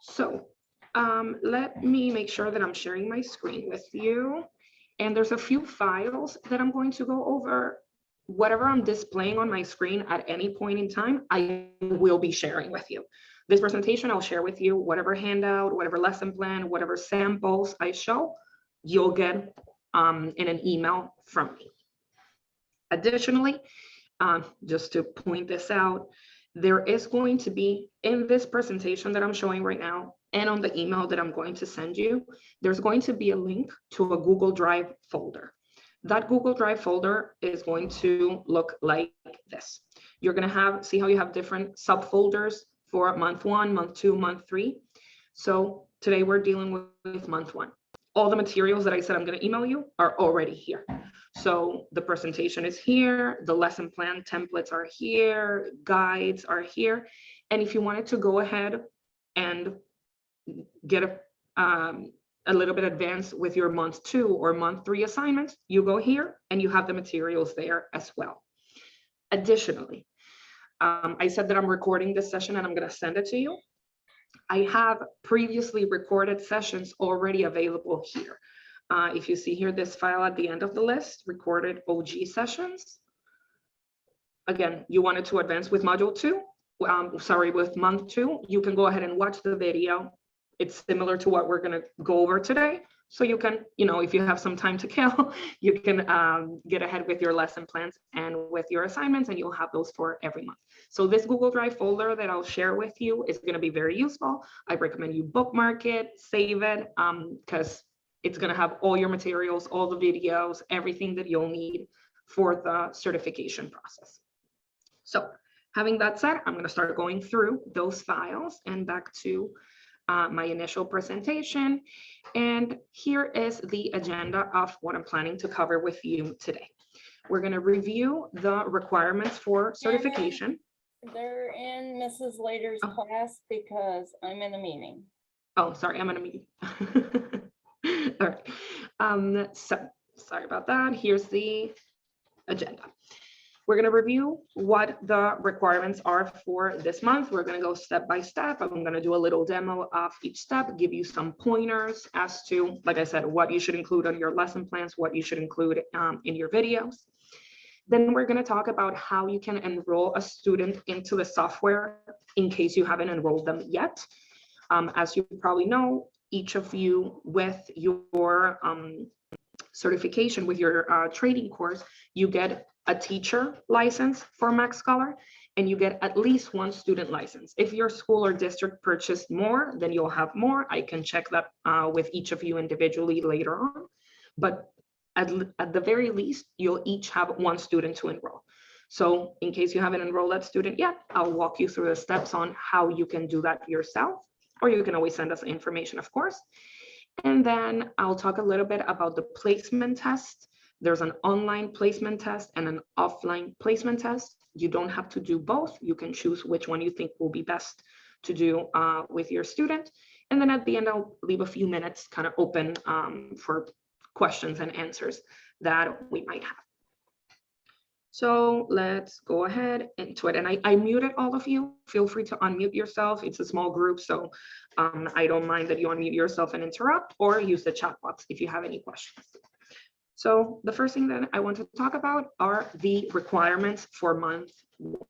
So let me make sure that I'm sharing my screen with you. And there's a few files that I'm going to go over. Whatever I'm displaying on my screen at any point in time, I will be sharing with you. This presentation, I'll share with you whatever handout, whatever lesson plan, whatever samples I show, you'll get in an email from me. Additionally, just to point this out, there is going to be in this presentation that I'm showing right now and on the email that I'm going to send you, there's going to be a link to a Google Drive folder. That Google Drive folder is going to look like this. You're going to see how you have different subfolders for month 1, month 2, month 3. So today we're dealing with month 1. All the materials that I said I'm going to email you are already here. So the presentation is here, the lesson plan templates are here, guides are here. And if you wanted to go ahead and get a little bit advanced with your month 2 or month 3 assignments, you go here and you have the materials there as well. Additionally, I said that I'm recording this session and I'm going to send it to you. I have previously recorded sessions already available here. If you see here this file at the end of the list, recorded OG sessions. Again, you wanted to advance with module 2, with month 2, you can go ahead and watch the video. It's similar to what we're going to go over today. So you can, if you have some time to kill, you can get ahead with your lesson plans and with your assignments, and you'll have those for every month. So this Google Drive folder that I'll share with you is going to be very useful. I recommend you bookmark it, save it, because it's going to have all your materials, all the videos, everything that you'll need for the certification process. So having that said, I'm going to start going through those files and back to my initial presentation. And here is the agenda of what I'm planning to cover with you today. We're going to review the requirements for certification. They're in Mrs. Later's class because I'm in a meeting. Oh, sorry, I'm in a meeting. All right. So sorry about that. Here's the agenda. We're going to review what the requirements are for this month. We're going to go step by step. I'm going to do a little demo of each step, give you some pointers as to, like I said, what you should include on your lesson plans, what you should include in your videos. Then we're going to talk about how you can enroll a student into the software in case you haven't enrolled them yet. As you probably know, each of you with your certification, with your training course, you get a teacher license for Max Scholar, and you get at least one student license. If your school or district purchased more, then you'll have more. I can check that with each of you individually later on. But at the very least, you'll each have one student to enroll. So in case you haven't enrolled that student yet, I'll walk you through the steps on how you can do that yourself, or you can always send us information, of course. And then I'll talk a little bit about the placement test. There's an online placement test and an offline placement test. You don't have to do both. You can choose which one you think will be best to do with your student. And then at the end, I'll leave a few minutes kind of open for questions and answers that we might have. So let's go ahead into it. And I muted all of you. Feel free to unmute yourself. It's a small group, so I don't mind that you unmute yourself and interrupt, or use the chat box if you have any questions. So the first thing that I want to talk about are the requirements for month 1.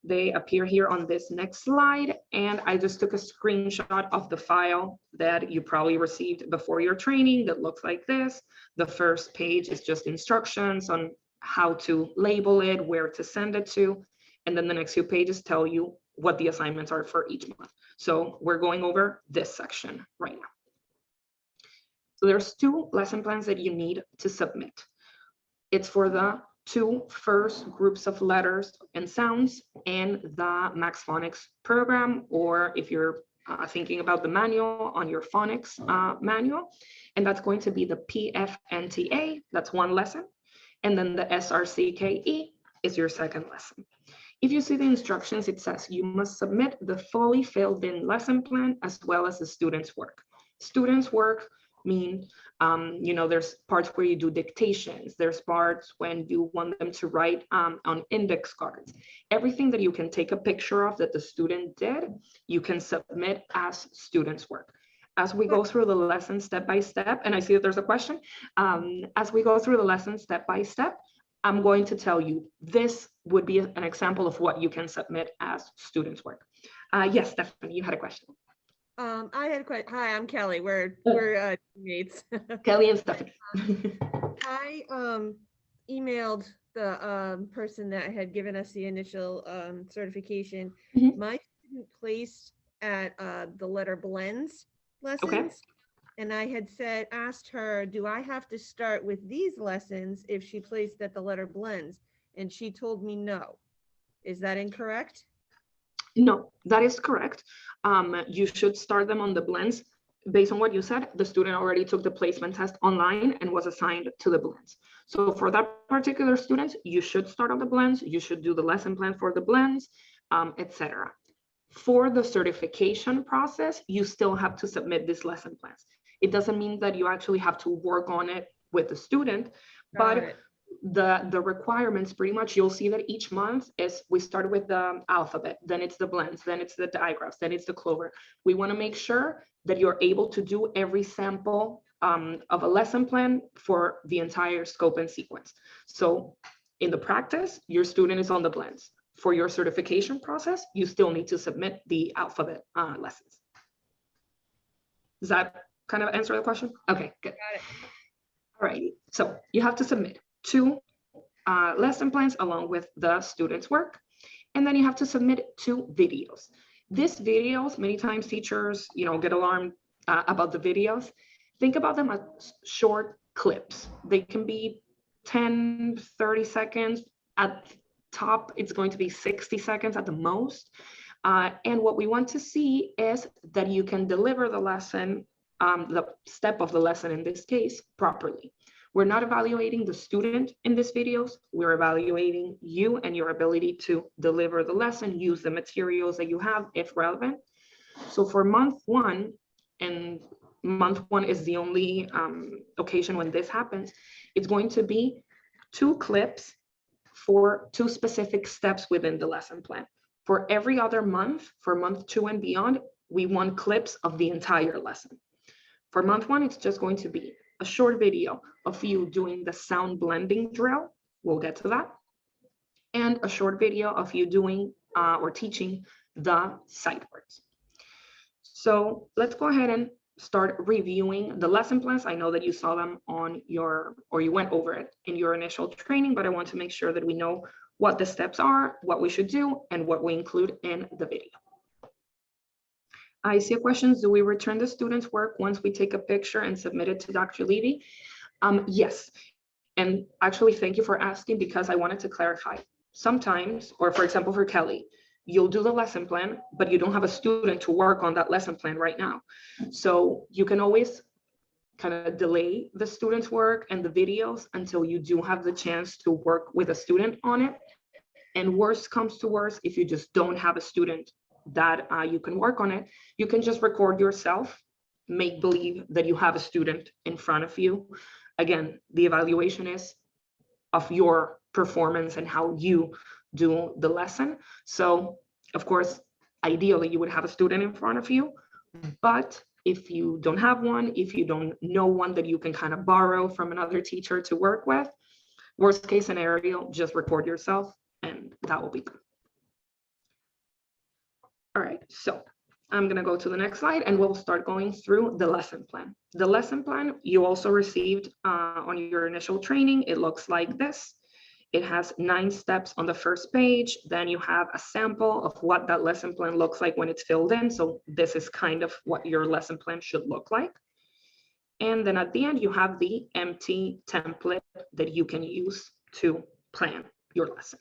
They appear here on this next slide, and I just took a screenshot of the file that you probably received before your training that looks like this. The first page is just instructions on how to label it, where to send it to, and then the next few pages tell you what the assignments are for each month. So we're going over this section right now. So there's 2 lesson plans that you need to submit. It's for the 2 first groups of letters and sounds and the Max Phonics program, or if you're thinking about the manual, on your phonics manual, and that's going to be the PFNTA, that's 1 lesson, and then the SRCKE is your 2nd lesson. If you see the instructions, it says you must submit the fully filled in lesson plan as well as the student's work. Student's work mean. There's parts where you do dictations. There's parts when you want them to write on index cards. Everything that you can take a picture of that the student did, you can submit as students' work. As we go through the lesson step by step, and I see that there's a question, as we go through the lesson step by step, I'm going to tell you this would be an example of what you can submit as students' work. Yes, Stephanie, you had a question. I had a question. Hi, I'm Kelly. We're teammates. Kelly and Stephanie. I emailed the person that had given us the initial certification. Mhm. My student placed at the letter blends lessons. Okay. And I had asked her, do I have to start with these lessons if she placed at the letter blends? And she told me no. Is that incorrect? No, that is correct. You should start them on the blends. Based on what you said, the student already took the placement test online and was assigned to the blends. So for that particular student, you should start on the blends. You should do the lesson plan for the blends, etc. For the certification process, you still have to submit these lesson plans. It doesn't mean that you actually have to work on it with the student, but the requirements, pretty much you'll see that each month is, we start with the alphabet, then it's the blends, then it's the digraphs, then it's the clover. We want to make sure that you're able to do every sample of a lesson plan for the entire scope and sequence. So in the practice, your student is on the blends. For your certification process, you still need to submit the alphabet lessons. Does that kind of answer the question? Okay, good. Got it. All right, so you have to submit 2 lesson plans along with the student's work, and then you have to submit 2 videos. These videos, many times teachers, get alarmed about the videos. Think about them as short clips. They can be 10, 30 seconds. At top, it's going to be 60 seconds at the most. And what we want to see is that you can deliver the lesson, the step of the lesson in this case, properly. We're not evaluating the student in these videos. We're evaluating you and your ability to deliver the lesson, use the materials that you have if relevant. So for month 1, and month 1 is the only occasion when this happens, it's going to be 2 clips for 2 specific steps within the lesson plan. For every other month, for month 2 and beyond, we want clips of the entire lesson. For month 1, it's just going to be a short video of you doing the sound blending drill. We'll get to that. And a short video of you doing or teaching the sight words. So let's go ahead and start reviewing the lesson plans. I know that you saw them on your, or you went over it in your initial training, but I want to make sure that we know what the steps are, what we should do, and what we include in the video. I see a question. Do we return the students' work once we take a picture and submit it to Dr. Levy? Yes. And actually, thank you for asking, because I wanted to clarify. Sometimes, or for example, for Kelly, you'll do the lesson plan, but you don't have a student to work on that lesson plan right now. So you can always kind of delay the students' work and the videos until you do have the chance to work with a student on it. And worst comes to worst, if you just don't have a student that you can work on it, you can just record yourself, make believe that you have a student in front of you. Again, the evaluation is of your performance and how you do the lesson. So of course, ideally you would have a student in front of you, but if you don't have one, if you don't know one that you can kind of borrow from another teacher to work with, worst case scenario, just record yourself and that will be good. All right, so I'm gonna go to the next slide and we'll start going through the lesson plan. The lesson plan you also received on your initial training. It looks like this. It has 9 steps on the first page. Then you have a sample of what that lesson plan looks like when it's filled in. So this is kind of what your lesson plan should look like. And then at the end, you have the empty template that you can use to plan your lesson.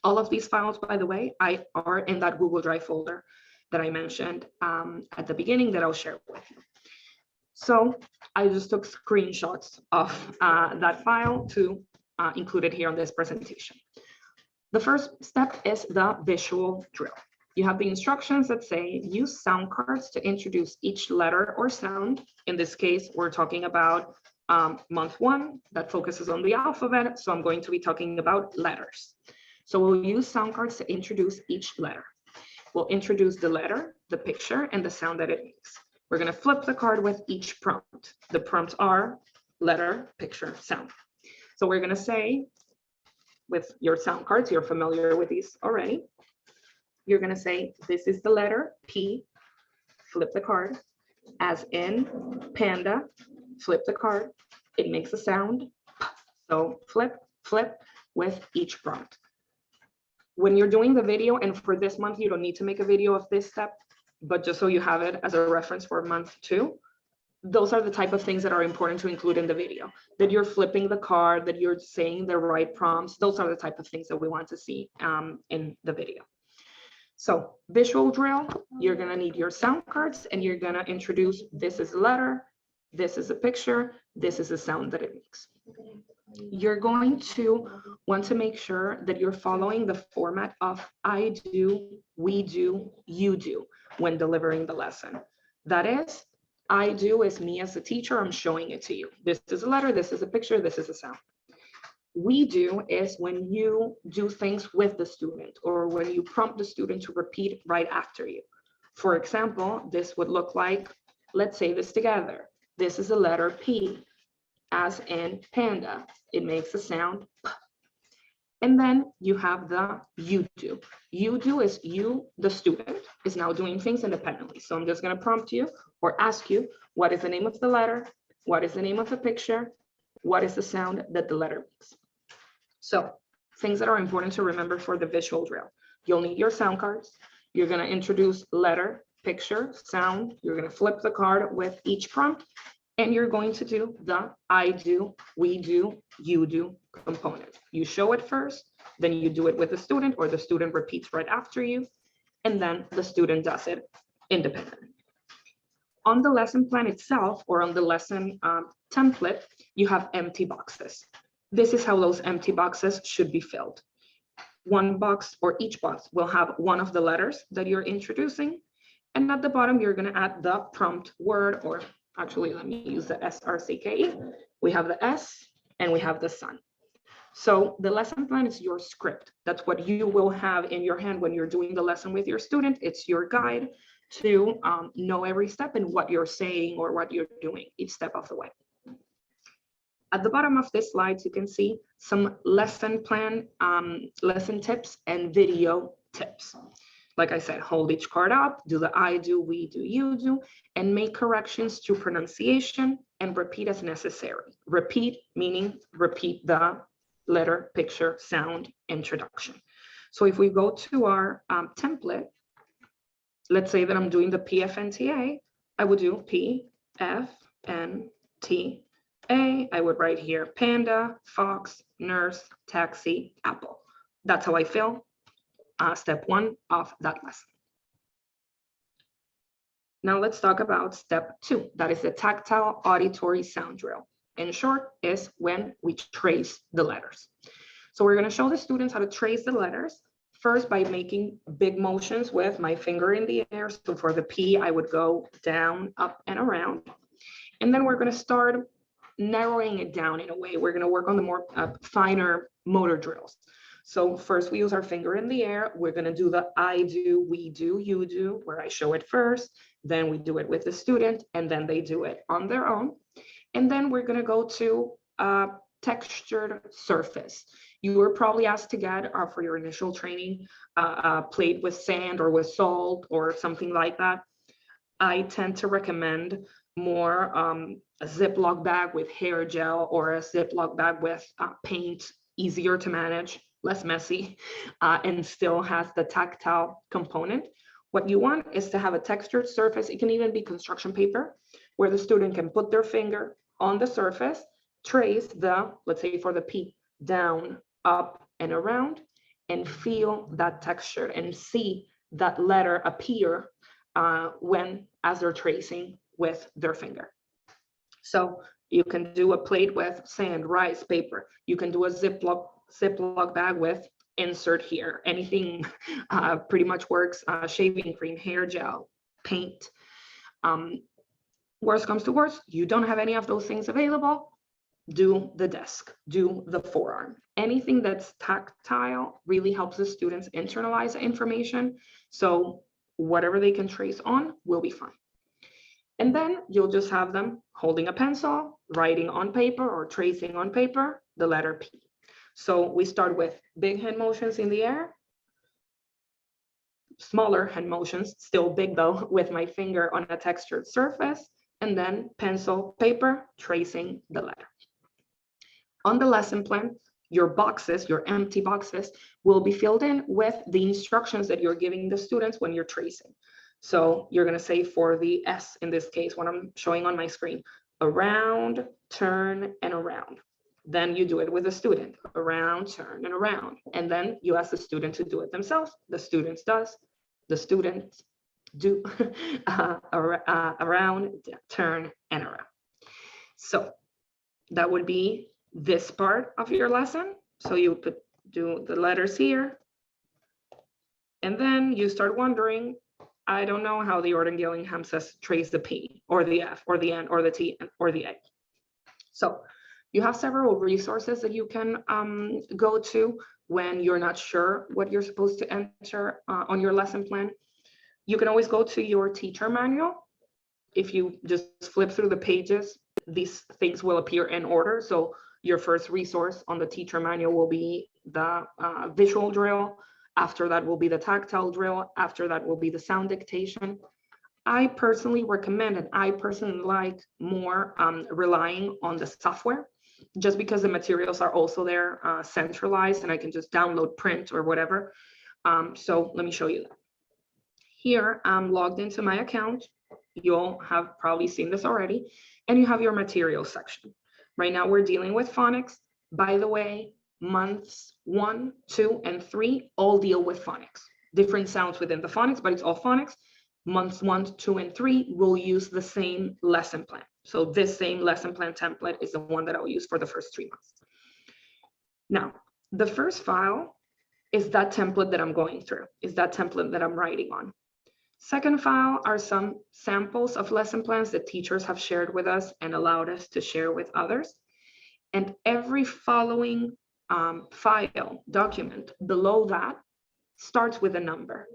All of these files, by the way, are in that Google Drive folder that I mentioned at the beginning that I'll share with you. So I just took screenshots of that file to include it here on this presentation. The first step is the visual drill. You have the instructions that say use sound cards to introduce each letter or sound. In this case, we're talking about month 1 that focuses on the alphabet. So I'm going to be talking about letters. So we'll use sound cards to introduce each letter. We'll introduce the letter, the picture, and the sound that it makes. We're going to flip the card with each prompt. The prompts are letter, picture, sound. So we're going to say, with your sound cards, you're familiar with these already. You're going to say, this is the letter P, flip the card, as in panda, flip the card, it makes a sound. So flip, flip with each prompt. When you're doing the video, and for this month, you don't need to make a video of this step, but just so you have it as a reference for month 2, those are the type of things that are important to include in the video, that you're flipping the card, that you're saying the right prompts. Those are the type of things that we want to see in the video. So visual drill, you're gonna need your sound cards and you're gonna introduce, this is a letter, this is a picture, this is a sound that it makes. You're going to want to make sure that you're following the format of I do, we do, you do when delivering the lesson. That is, I do is me as a teacher, I'm showing it to you. This is a letter, this is a picture, this is a sound. We do is when you do things with the student or when you prompt the student to repeat right after you. For example, this would look like, let's say this together. This is a letter P, as in panda. It makes a sound P. And then you have the you do. You do is you, the student, is now doing things independently. So I'm just going to prompt you or ask you, what is the name of the letter? What is the name of the picture? What is the sound that the letter makes? So things that are important to remember for the visual drill. You'll need your sound cards. You're going to introduce letter, picture, sound. You're going to flip the card with each prompt. And you're going to do the I do, we do, you do component. You show it first, then you do it with the student or the student repeats right after you, and then the student does it independently. On the lesson plan itself or on the lesson template, you have empty boxes. This is how those empty boxes should be filled. One box or each box will have one of the letters that you're introducing. And at the bottom, you're going to add the prompt word, or actually, let me use the SRCKE. We have the S and we have the sun. So the lesson plan is your script. That's what you will have in your hand when you're doing the lesson with your student. It's your guide to know every step and what you're saying or what you're doing each step of the way. At the bottom of this slide, you can see some lesson plan, lesson tips and video tips. Like I said, hold each card up, do the I do, we do, you do, and make corrections to pronunciation and repeat as necessary. Repeat meaning repeat the letter, picture, sound, introduction. So if we go to our template, let's say that I'm doing the PFNTA, I would do PFNTA. I would write here panda, fox, nurse, taxi, apple. That's how I fill step 1 of that lesson. Now let's talk about step 2. That is the tactile auditory sound drill. In short, is when we trace the letters. So we're going to show the students how to trace the letters. First, by making big motions with my finger in the air. So for the P, I would go down, up, and around. And then we're going to start narrowing it down in a way. We're going to work on the more finer motor drills. So first we use our finger in the air. We're going to do the I do, we do, you do, where I show it first. Then we do it with the student, and then they do it on their own. And then we're going to go to textured surface. You were probably asked to get for your initial training a plate with sand or with salt or something like that. I tend to recommend more a Ziploc bag with hair gel or a Ziploc bag with paint, easier to manage, less messy, and still has the tactile component. What you want is to have a textured surface. It can even be construction paper where the student can put their finger on the surface, trace the, let's say for the P, down, up, and around, and feel that texture and see that letter appear as they're tracing with their finger. So you can do a plate with sand, rice, paper. You can do a Ziploc bag with insert here. Anything pretty much works. Shaving cream, hair gel, paint. Worst comes to worst, you don't have any of those things available, do the desk, do the forearm. Anything that's tactile really helps the students internalize the information. So whatever they can trace on will be fine. And then you'll just have them holding a pencil, writing on paper or tracing on paper the letter P. So we start with big hand motions in the air, smaller hand motions, still big though, with my finger on a textured surface, and then pencil, paper, tracing the letter. On the lesson plan, your boxes, your empty boxes, will be filled in with the instructions that you're giving the students when you're tracing. So you're gonna say for the S in this case, what I'm showing on my screen, around, turn, and around. Then you do it with the student, around, turn, and around. And then you ask the student to do it themselves. The students does, the students do around, turn, and around. So that would be this part of your lesson. So you could do the letters here. And then you start wondering, I don't know how the Orton Gillingham says trace the P or the F or the N or the T or the A. So you have several resources that you can go to when you're not sure what you're supposed to enter on your lesson plan. You can always go to your teacher manual. If you just flip through the pages, these things will appear in order. So your first resource on the teacher manual will be the visual drill. After that will be the tactile drill. After that will be the sound dictation. I personally recommend, and I personally like more relying on the software, just because the materials are also there centralized and I can just download, print, or whatever. So let me show you that. Here, I'm logged into my account. You'll have probably seen this already. And you have your materials section. Right now we're dealing with phonics. By the way, months 1, 2, and 3 all deal with phonics. Different sounds within the phonics, but it's all phonics. Months 1, 2, and 3 will use the same lesson plan. So this same lesson plan template is the one that I'll use for the first 3 months. Now, the first file is that template that I'm going through, is that template that I'm writing on. Second file are some samples of lesson plans that teachers have shared with us and allowed us to share with others. And every following file, document below that starts with a number.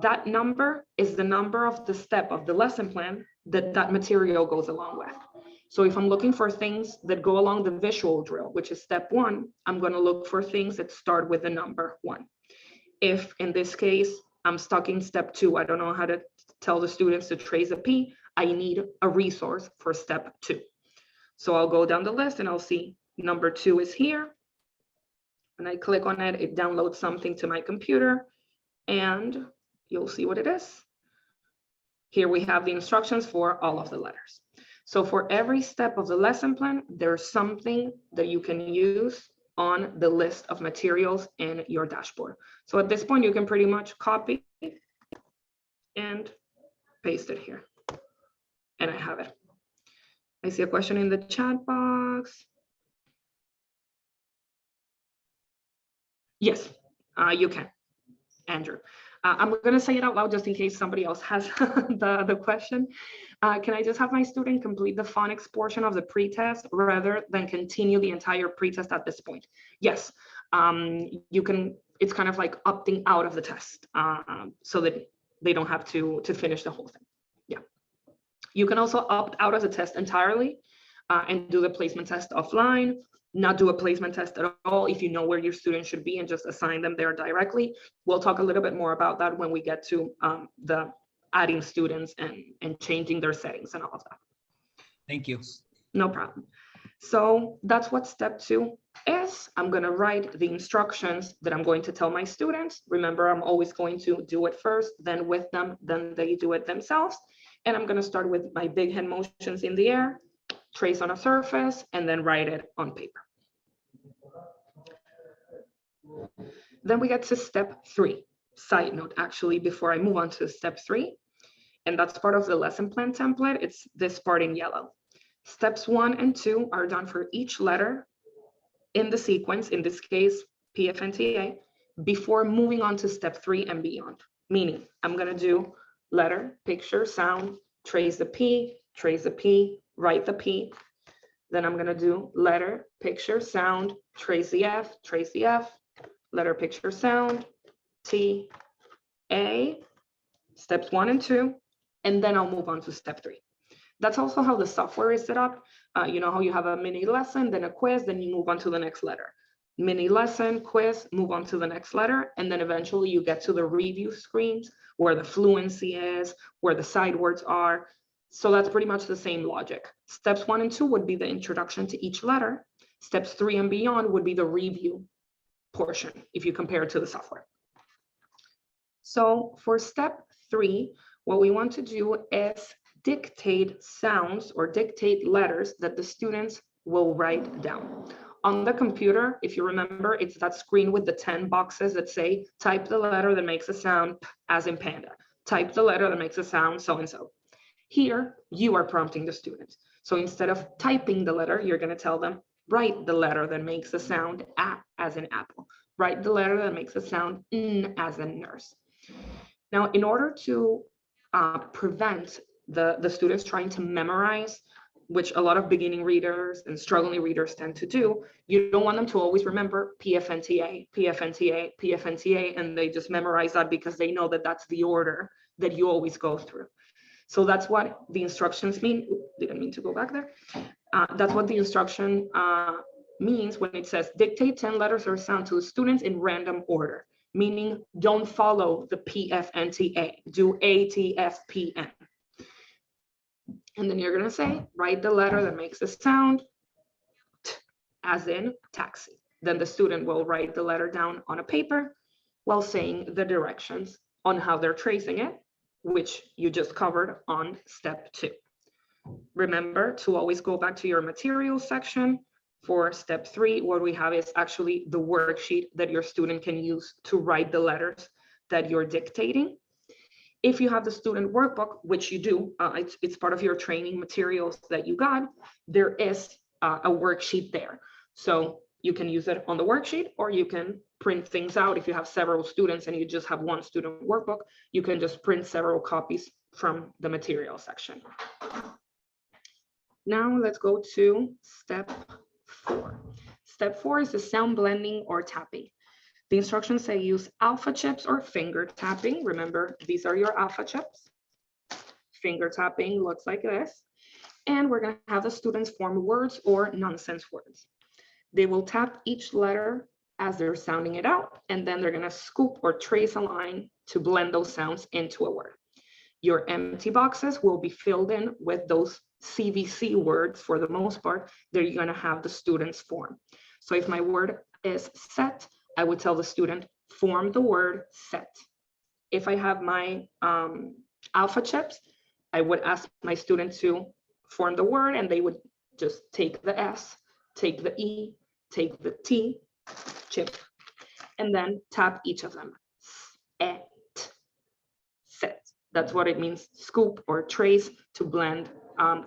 That number is the number of the step of the lesson plan that that material goes along with. So if I'm looking for things that go along the visual drill, which is step 1, I'm going to look for things that start with the number 1. If in this case, I'm stuck in step 2, I don't know how to tell the students to trace a P, I need a resource for step 2. So I'll go down the list and I'll see number 2 is here. When I click on it, it downloads something to my computer and you'll see what it is. Here we have the instructions for all of the letters. So for every step of the lesson plan, there's something that you can use on the list of materials in your dashboard. So at this point, you can pretty much copy and paste it here. And I have it. I see a question in the chat box. Yes, you can, Andrew. I'm going to say it out loud just in case somebody else has the question. Can I just have my student complete the phonics portion of the pretest rather than continue the entire pretest at this point? Yes, you can. It's kind of like opting out of the test so that they don't have to finish the whole thing. Yeah. You can also opt out of the test entirely and do the placement test offline. Not do a placement test at all if you know where your students should be and just assign them there directly. We'll talk a little bit more about that when we get to the adding students and changing their settings and all of that. Thank you. No problem. So that's what step 2 is. I'm going to write the instructions that I'm going to tell my students. Remember, I'm always going to do it first, then with them, then they do it themselves. And I'm going to start with my big hand motions in the air, trace on a surface, and then write it on paper. Then we get to step 3. Side note, actually, before I move on to step 3, and that's part of the lesson plan template. It's this part in yellow. Steps 1 and 2 are done for each letter in the sequence, in this case, P, F, and T, A. before moving on to step 3 and beyond. Meaning, I'm gonna do letter, picture, sound, trace the P, write the P. Then I'm gonna do letter, picture, sound, trace the F, letter, picture, sound, T, A, steps 1 and 2, and then I'll move on to step 3. That's also how the software is set up. You know how you have a mini lesson, then a quiz, then you move on to the next letter. Mini lesson, quiz, move on to the next letter, and then eventually you get to the review screens where the fluency is, where the side words are. So that's pretty much the same logic. Steps 1 and 2 would be the introduction to each letter. Steps 3 and beyond would be the review portion if you compare it to the software. So for step 3, what we want to do is dictate sounds or dictate letters that the students will write down. On the computer, if you remember, it's that screen with the 10 boxes that say, type the letter that makes a sound, as in panda. Type the letter that makes a sound, so-and-so. Here, you are prompting the students. So instead of typing the letter, you're gonna tell them, write the letter that makes a sound, A as in apple. Write the letter that makes a sound, N as in nurse. Now, in order to prevent the students trying to memorize, which a lot of beginning readers and struggling readers tend to do, you don't want them to always remember PFNTA, PFNTA, PFNTA, and they just memorize that because they know that that's the order that you always go through. So that's what the instructions mean. Didn't mean to go back there. That's what the instruction means when it says dictate 10 letters or sound to the students in random order, meaning don't follow the PFNTA, do ATFPN. And then you're gonna say, write the letter that makes a sound, T, as in taxi. Then the student will write the letter down on a paper while saying the directions on how they're tracing it, which you just covered on step 2. Remember to always go back to your materials section. For step 3, what we have is actually the worksheet that your student can use to write the letters that you're dictating. If you have the student workbook, which you do, it's part of your training materials that you got, there is a worksheet there. So you can use it on the worksheet, or you can print things out. If you have several students and you just have one student workbook, you can just print several copies from the material section. Now let's go to step 4. Step 4 is the sound blending or tapping. The instructions say use alpha chips or finger tapping. Remember, these are your alpha chips. Finger tapping looks like this. And we're going to have the students form words or nonsense words. They will tap each letter as they're sounding it out, and then they're going to scoop or trace a line to blend those sounds into a word. Your empty boxes will be filled in with those CVC words for the most part that you're going to have the students form. So if my word is set, I would tell the student, form the word set. If I have my alpha chips, I would ask my student to form the word, and they would just take the S, take the E, take the T, chip, and then tap each of them. Et, set. That's what it means, scoop or trace to blend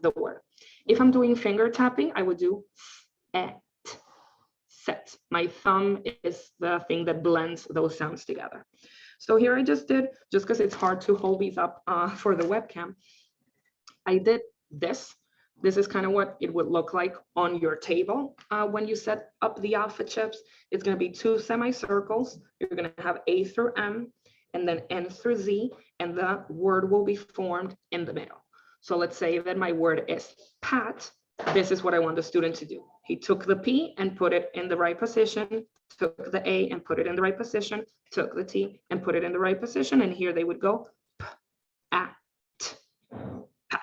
the word. If I'm doing finger tapping, I would do et, set. My thumb is the thing that blends those sounds together. So here I just did, just because it's hard to hold these up for the webcam, I did this. This is kind of what it would look like on your table when you set up the alpha chips. It's going to be 2 semicircles. You're going to have A through M, and then N through Z, and the word will be formed in the middle. So let's say that my word is pat. This is what I want the student to do. He took the P and put it in the right position, took the A and put it in the right position, took the T and put it in the right position, and here they would go P, at, pat.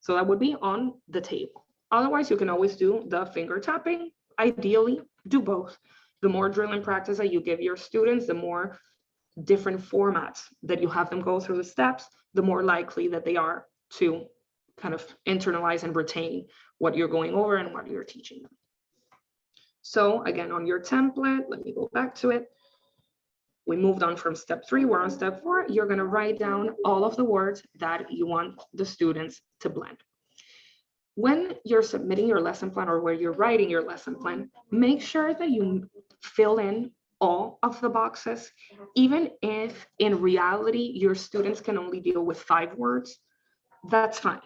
So that would be on the table. Otherwise, you can always do the finger tapping. Ideally, do both. The more drill and practice that you give your students, the more different formats that you have them go through the steps, the more likely that they are to kind of internalize and retain what you're going over and what you're teaching them. So again, on your template, let me go back to it. We moved on from step 3, we're on step 4. You're going to write down all of the words that you want the students to blend. When you're submitting your lesson plan or where you're writing your lesson plan, make sure that you fill in all of the boxes, even if in reality your students can only deal with 5 words, that's fine.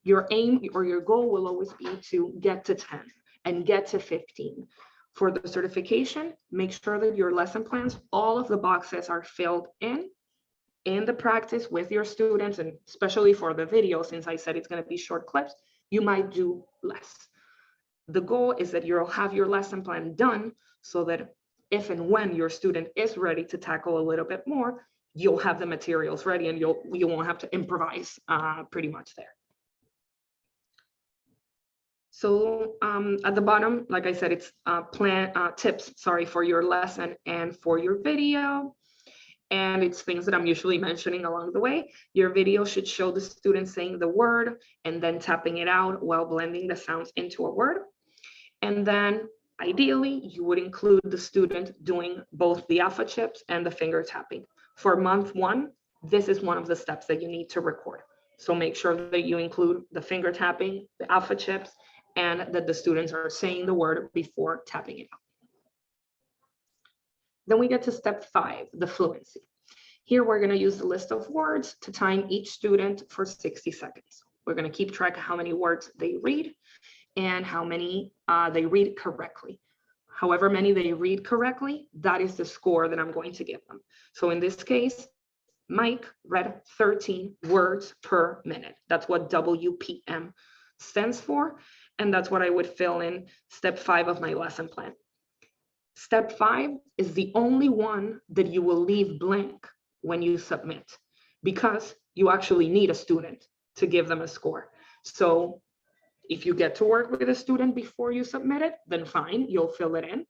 Your aim or your goal will always be to get to 10 and get to 15. For the certification, make sure that your lesson plans, all of the boxes are filled in the practice with your students, and especially for the video, since I said it's going to be short clips, you might do less. The goal is that you'll have your lesson plan done so that if and when your student is ready to tackle a little bit more, you'll have the materials ready and you won't have to improvise pretty much there. So at the bottom, like I said, it's tips, sorry, for your lesson and for your video. And it's things that I'm usually mentioning along the way. Your video should show the student saying the word and then tapping it out while blending the sounds into a word. And then ideally, you would include the student doing both the alpha chips and the finger tapping. For month 1, this is one of the steps that you need to record. So make sure that you include the finger tapping, the alpha chips, and that the students are saying the word before tapping it out. Then we get to step 5, the fluency. Here we're going to use the list of words to time each student for 60 seconds. We're going to keep track of how many words they read and how many they read correctly. However many they read correctly, that is the score that I'm going to give them. So in this case, Mike read 13 words per minute. That's what WPM stands for. And that's what I would fill in step 5 of my lesson plan. Step 5 is the only one that you will leave blank when you submit, because you actually need a student to give them a score. So if you get to work with a student before you submit it, then fine, you'll fill it in.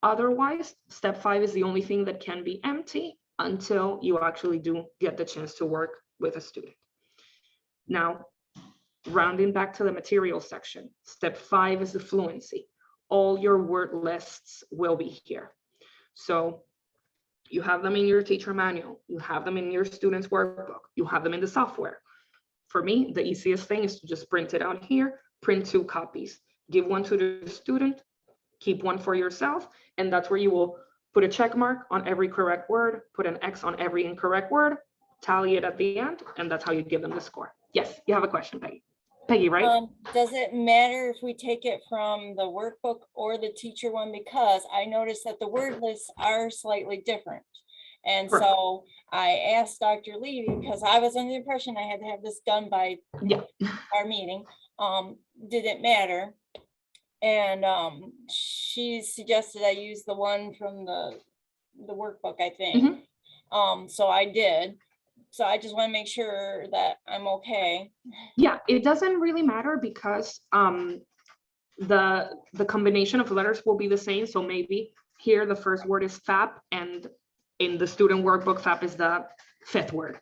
Otherwise, step 5 is the only thing that can be empty until you actually do get the chance to work with a student. Now, rounding back to the material section, step 5 is the fluency. All your word lists will be here. So you have them in your teacher manual, you have them in your student's workbook, you have them in the software. For me, the easiest thing is to just print it out here, print 2 copies, give one to the student, keep one for yourself, and that's where you will put a check mark on every correct word, put an X on every incorrect word, tally it at the end, and that's how you give them the score. Yes, you have a question, Peggy. Peggy, right? Does it matter if we take it from the workbook or the teacher one? Because I noticed that the word lists are slightly different. And Correct. so I asked Dr. Levy, because I was under the impression I had to have this done by our meeting. Did it matter? And she suggested I use the one from the workbook, I think. So I did. So I just want to make sure that I'm okay. Yeah, it doesn't really matter because the combination of letters will be the same. So maybe here the first word is FAP, and in the student workbook, FAP is the 5th word.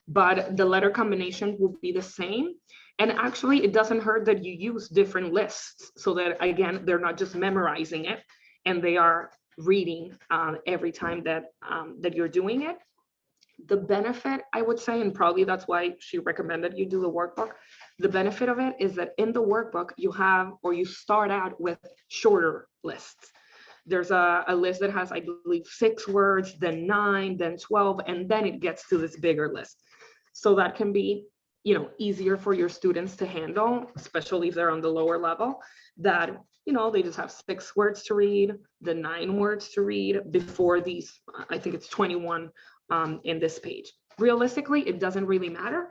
But the letter combination will be the same. And actually, it doesn't hurt that you use different lists so that, again, they're not just memorizing it and they are reading every time that you're doing it. The benefit, I would say, and probably that's why she recommended you do the workbook, the benefit of it is that in the workbook you have, or you start out with shorter lists. There's a list that has, I believe, 6 words, then 9, then 12, and then it gets to this bigger list. So that can be, easier for your students to handle, especially if they're on the lower level, that, they just have 6 words to read, the 9 words to read before these, I think it's 21 in this page. Realistically, it doesn't really matter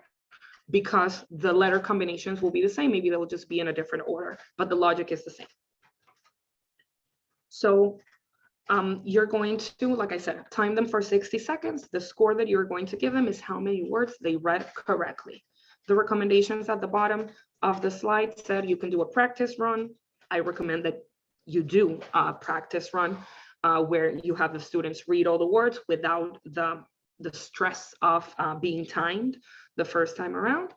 because the letter combinations will be the same. Maybe they'll just be in a different order, but the logic is the same. So you're going to, like I said, time them for 60 seconds. The score that you're going to give them is how many words they read correctly. The recommendations at the bottom of the slide said you can do a practice run. I recommend that you do a practice run where you have the students read all the words without the stress of being timed the first time around.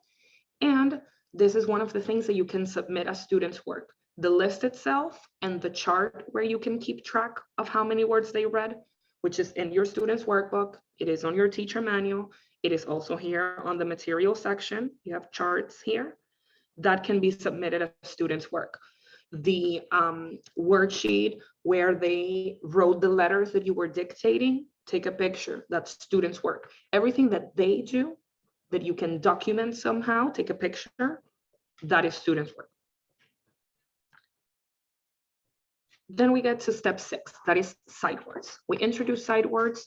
And this is one of the things that you can submit as students' work. The list itself and the chart where you can keep track of how many words they read, which is in your students' workbook. It is on your teacher manual. It is also here on the material section. You have charts here that can be submitted as students' work. The worksheet where they wrote the letters that you were dictating, take a picture. That's students' work. Everything that they do that you can document somehow, take a picture, that is students' work. Then we get to step 6, that is sight words. We introduce sight words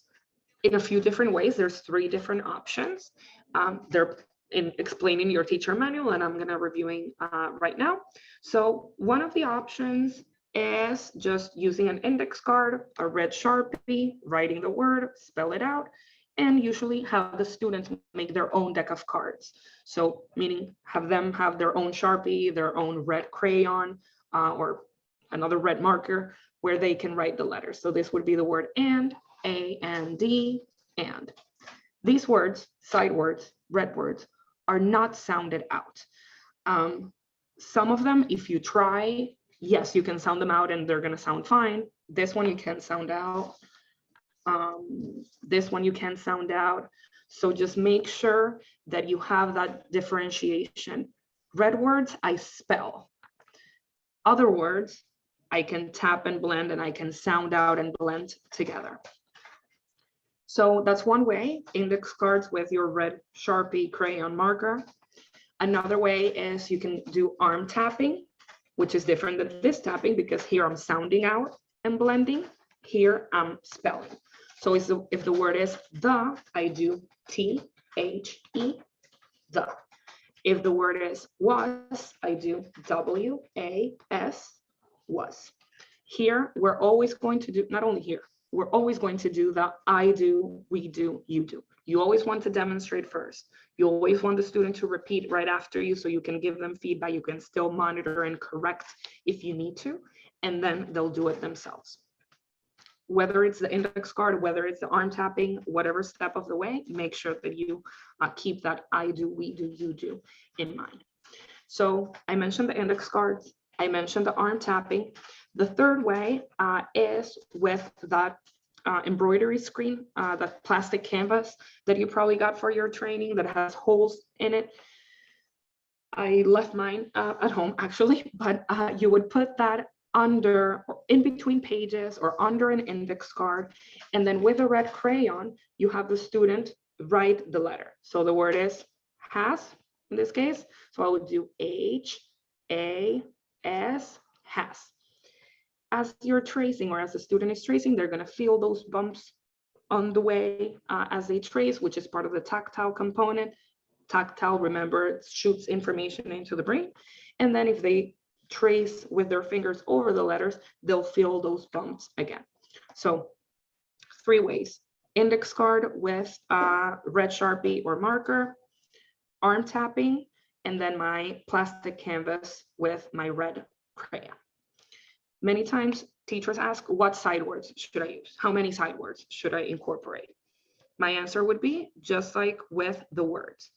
in a few different ways. There's 3 different options. They're in explaining your teacher manual, and I'm gonna reviewing right now. So one of the options is just using an index card, a red Sharpie, writing the word, spell it out, and usually have the students make their own deck of cards. So meaning have them have their own Sharpie, their own red crayon, or another red marker where they can write the letters. So this would be the word and, A and D, and. These words, sight words, red words, are not sounded out. Some of them, if you try, yes, you can sound them out and they're gonna sound fine. This one you can sound out. This one you can sound out. So just make sure that you have that differentiation. Red words, I spell. Other words, I can tap and blend, and I can sound out and blend together. So that's one way, index cards with your red Sharpie crayon marker. Another way is you can do arm tapping, which is different than this tapping because here I'm sounding out and blending. Here I'm spelling. So if the word is the, I do T-H-E, the. If the word is was, I do W-A-S, was. Here, we're always going to do, not only here, we're always going to do the I do, we do, you do. You always want to demonstrate first. You always want the student to repeat right after you so you can give them feedback. You can still monitor and correct if you need to, and then they'll do it themselves. Whether it's the index card, whether it's the arm tapping, whatever step of the way, make sure that you keep that I do, we do, you do in mind. So I mentioned the index cards. I mentioned the arm tapping. The third way is with that embroidery screen, that plastic canvas that you probably got for your training that has holes in it. I left mine at home actually, but you would put that under or in between pages or under an index card. And then with a red crayon, you have the student write the letter. So the word is has in this case. So I would do H-A-S, has. As you're tracing or as the student is tracing, they're going to feel those bumps on the way as they trace, which is part of the tactile component. Tactile, remember, it shoots information into the brain. And then if they trace with their fingers over the letters, they'll feel those bumps again. So 3 ways: index card with red Sharpie or marker, arm tapping, and then my plastic canvas with my red crayon. Many times teachers ask, what sight words should I use? How many sight words should I incorporate? My answer would be just like with the words.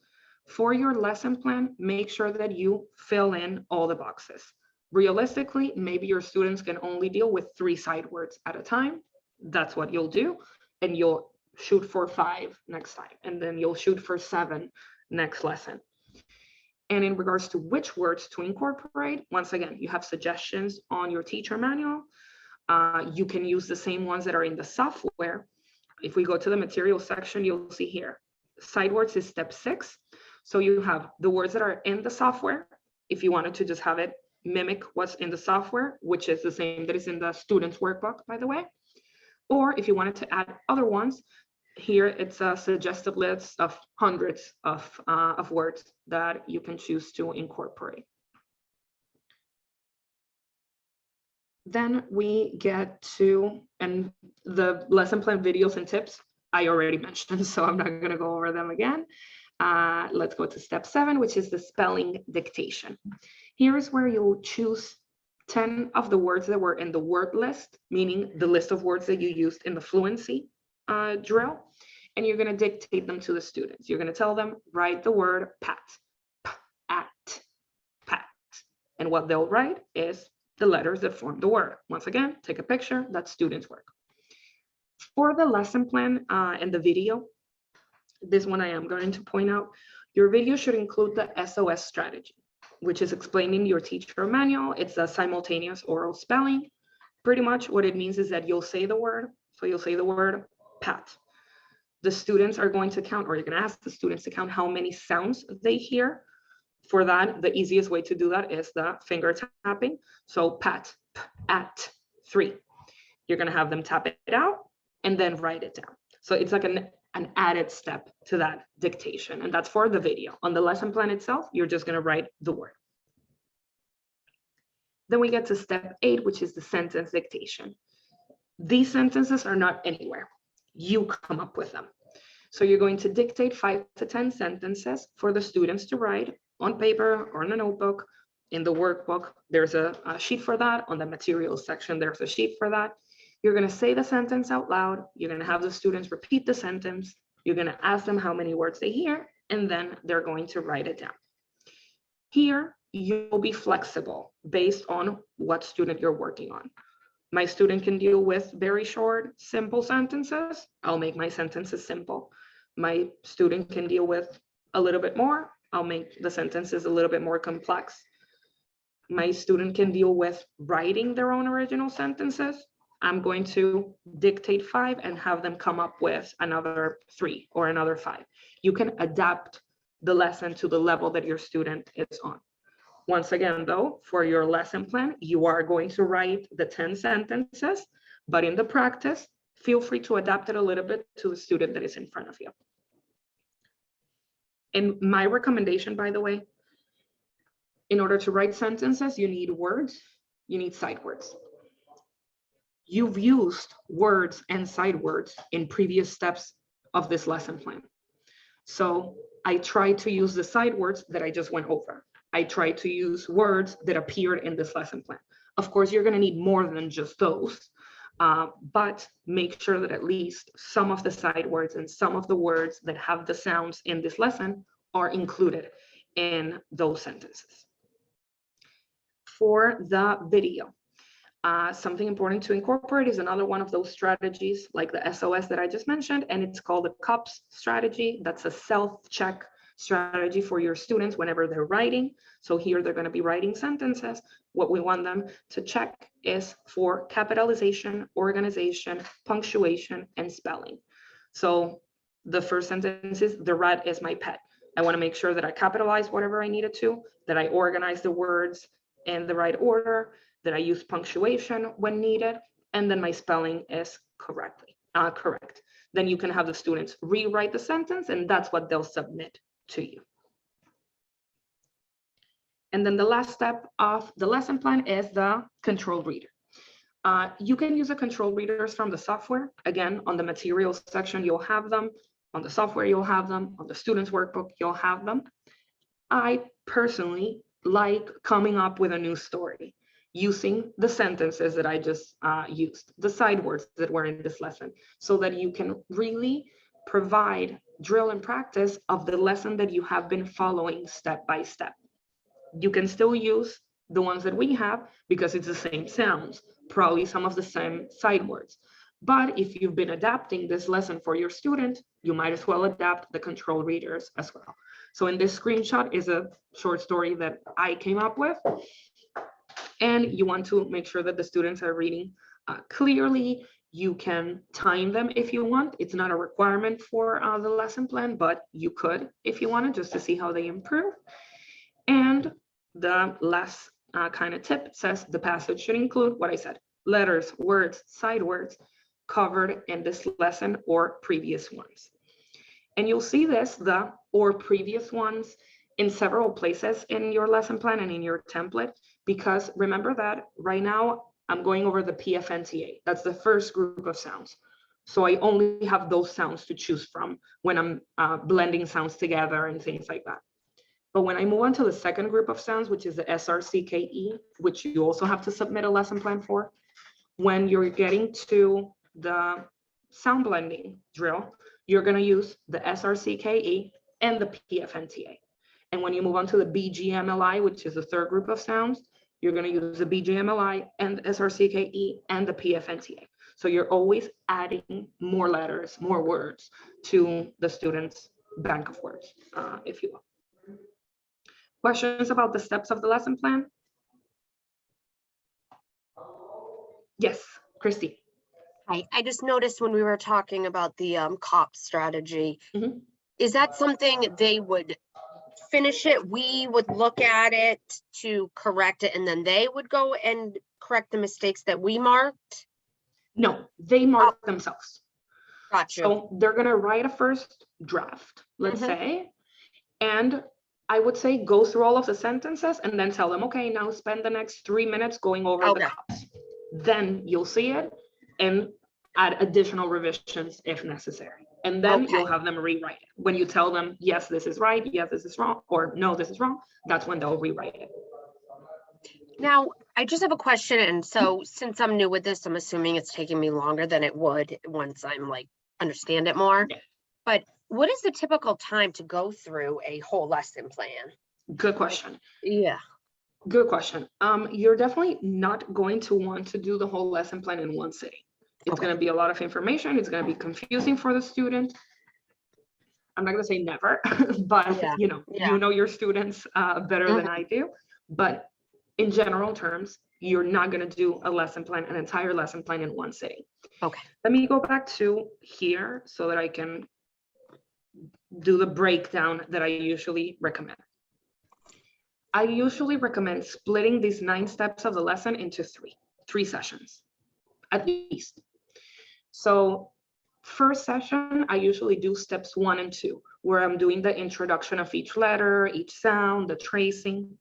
For your lesson plan, make sure that you fill in all the boxes. Realistically, maybe your students can only deal with 3 sight words at a time. That's what you'll do. And you'll shoot for 5 next time. And then you'll shoot for 7 next lesson. And in regards to which words to incorporate, once again, you have suggestions on your teacher manual. You can use the same ones that are in the software. If we go to the material section, you'll see here, sight words is step 6. So you have the words that are in the software. If you wanted to just have it mimic what's in the software, which is the same that is in the student's workbook, by the way. Or if you wanted to add other ones, here it's a suggested list of hundreds of words that you can choose to incorporate. Then we get to, and the lesson plan videos and tips I already mentioned, so I'm not going to go over them again. Let's go to step 7, which is the spelling dictation. Here's where you'll choose 10 of the words that were in the word list, meaning the list of words that you used in the fluency drill, and you're going to dictate them to the students. You're going to tell them, write the word pat, pat, pat. And what they'll write is the letters that form the word. Once again, take a picture, that's students' work. For the lesson plan and the video, this one I am going to point out, your video should include the SOS strategy, which is explaining your teacher manual. It's a simultaneous oral spelling, Pretty much what it means is that you'll say the word. So you'll say the word pat. The students are going to count, or you're going to ask the students to count how many sounds they hear. For that, the easiest way to do that is the finger tapping. So pat, p, at, 3. You're going to have them tap it out and then write it down. So it's like an added step to that dictation. And that's for the video. On the lesson plan itself, you're just going to write the word. Then we get to step 8, which is the sentence dictation. These sentences are not anywhere. You come up with them. So you're going to dictate 5 to 10 sentences for the students to write on paper or in a notebook. In the workbook, there's a sheet for that. On the materials section, there's a sheet for that. You're going to say the sentence out loud. You're going to have the students repeat the sentence. You're going to ask them how many words they hear, and then they're going to write it down. Here, you'll be flexible based on what student you're working on. My student can deal with very short, simple sentences. I'll make my sentences simple. My student can deal with a little bit more. I'll make the sentences a little bit more complex. My student can deal with writing their own original sentences. I'm going to dictate 5 and have them come up with another 3 or another 5. You can adapt the lesson to the level that your student is on. Once again, though, for your lesson plan, you are going to write the 10 sentences, but in the practice, feel free to adapt it a little bit to the student that is in front of you. And my recommendation, by the way, in order to write sentences, you need words, you need side words. You've used words and side words in previous steps of this lesson plan. So I tried to use the side words that I just went over. I tried to use words that appeared in this lesson plan. Of course, you're going to need more than just those, but make sure that at least some of the side words and some of the words that have the sounds in this lesson are included in those sentences. For the video, something important to incorporate is another one of those strategies like the SOS that I just mentioned, and it's called the CUPS strategy. That's a self-check strategy for your students whenever they're writing. So here they're going to be writing sentences. What we want them to check is for capitalization, organization, punctuation, and spelling. So the first sentence is, the rat is my pet. I want to make sure that I capitalize whatever I needed to, that I organize the words in the right order, that I use punctuation when needed, and then my spelling is correct. Then you can have the students rewrite the sentence, and that's what they'll submit to you. And then the last step of the lesson plan is the control reader. You can use the control readers from the software. Again, on the materials section, you'll have them. On the software, you'll have them. On the student's workbook, you'll have them. I personally like coming up with a new story using the sentences that I just used, the side words that were in this lesson, so that you can really provide drill and practice of the lesson that you have been following step by step. You can still use the ones that we have because it's the same sounds, probably some of the same side words. But if you've been adapting this lesson for your student, you might as well adapt the control readers as well. So in this screenshot is a short story that I came up with. And you want to make sure that the students are reading clearly. You can time them if you want. It's not a requirement for the lesson plan, but you could if you wanted, just to see how they improve. And the last kind of tip says the passage should include what I said: letters, words, side words covered in this lesson or previous ones. And you'll see this, the or previous ones, in several places in your lesson plan and in your template, because remember that right now I'm going over the PFNTA. That's the first group of sounds. So I only have those sounds to choose from when I'm blending sounds together and things like that. But when I move on to the second group of sounds, which is the SRCKE, which you also have to submit a lesson plan for, when you're getting to the sound blending drill, you're going to use the SRCKE and the PFNTA. And when you move on to the BGMLI, which is the third group of sounds, you're going to use the BGMLI and the SRCKE and the PFNTA. So you're always adding more letters, more words to the student's bank of words, if you will. Questions about the steps of the lesson plan? Yes, Christy. I just noticed when we were talking about the COP strategy, Mhm. is that something they would finish it? We would look at it to correct it, and then they would go and correct the mistakes that we marked? No, they mark themselves. Got you. So they're gonna write a first draft, let's Mhm. say, and I would say go through all of the sentences and then tell them, okay, now spend the next 3 minutes going over the Okay. cups. Then you'll see it and add additional revisions if necessary. And then Okay. you'll have them rewrite it. When you tell them, yes, this is right, yes, this is wrong, or no, this is wrong, that's when they'll rewrite it. Now, I just have a question. And so since I'm new with this, I'm assuming it's taking me longer than it would once I'm like, understand it more. Yeah. But what is the typical time to go through a whole lesson plan? Good question. Yeah. Good question. You're definitely not going to want to do the whole lesson plan in one sitting. It's Okay. going to be a lot of information. It's going to be confusing for the student. I'm not going to say never, but Yeah. you know your students better than I do. But in general terms, you're not going to do a lesson plan, an entire lesson plan in one sitting. Okay. Let me go back to here so that I can do the breakdown that I usually recommend. I usually recommend splitting these 9 steps of the lesson into three sessions, at least. So first session, I usually do steps 1 and 2, where I'm doing the introduction of each letter, each sound, the tracing.